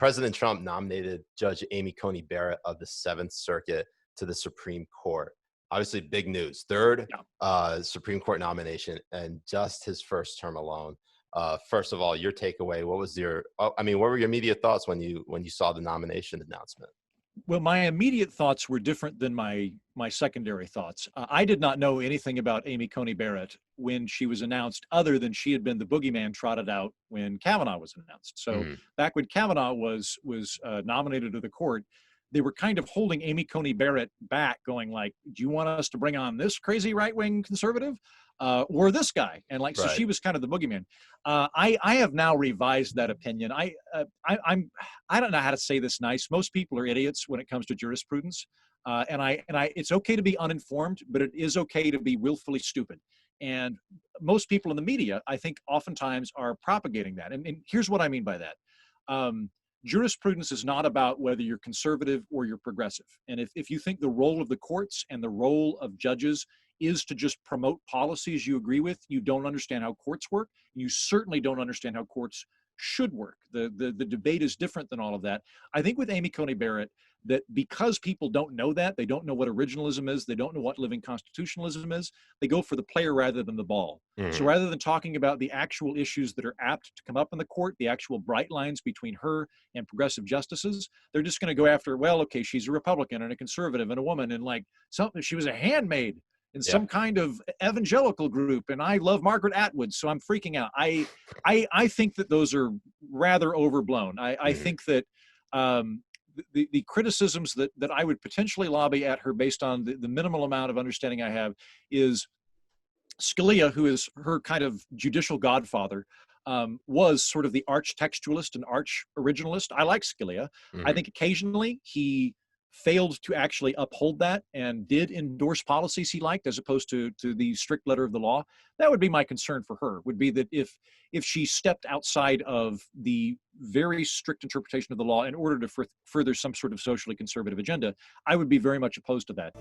President Trump nominated Judge Amy Coney Barrett of the Seventh Circuit to the Supreme Court. Obviously, big news. Third Supreme Court nomination, and just his first term alone. First of all, your takeaway. What was your? What were your immediate thoughts when you saw the nomination announcement? Well, my immediate thoughts were different than my secondary thoughts. I did not know anything about Amy Coney Barrett when she was announced, other than she had been the boogeyman trotted out when Kavanaugh was announced. So back when Kavanaugh was nominated to the court, they were kind of holding Amy Coney Barrett back, going like, "Do you want us to bring on this crazy right-wing conservative, or this guy?" And like, so she was kind of the boogeyman. I have now revised that opinion. I don't know how to say this nice. Most people are idiots when it comes to jurisprudence, and it's okay to be uninformed, but it is okay to be willfully stupid. And most people in the media, I think, oftentimes are propagating that. And here's what I mean by that. Jurisprudence is not about whether you're conservative or you're progressive. And if you think the role of the courts and the role of judges is to just promote policies you agree with, you don't understand how courts work. You certainly don't understand how courts should work. The debate is different than all of that. I think with Amy Coney Barrett, that because people don't know that, they don't know what originalism is, they don't know what living constitutionalism is, they go for the player rather than the ball. So rather than talking about the actual issues that are apt to come up in the court, the actual bright lines between her and progressive justices, they're just going to go after, well, okay, she's a Republican and a conservative and a woman, and like something, she was a handmaid in some kind of evangelical group, and I love Margaret Atwood, so I'm freaking out. I think that those are rather overblown. I think that the criticisms that I would potentially lobby at her based on the minimal amount of understanding I have is Scalia, who is her kind of judicial godfather, was sort of the arch textualist and arch originalist. I like Scalia. I think occasionally he failed to actually uphold that and did endorse policies he liked as opposed to the strict letter of the law. That would be my concern for her, would be that if she stepped outside of the very strict interpretation of the law in order to further some sort of socially conservative agenda, I would be very much opposed to that.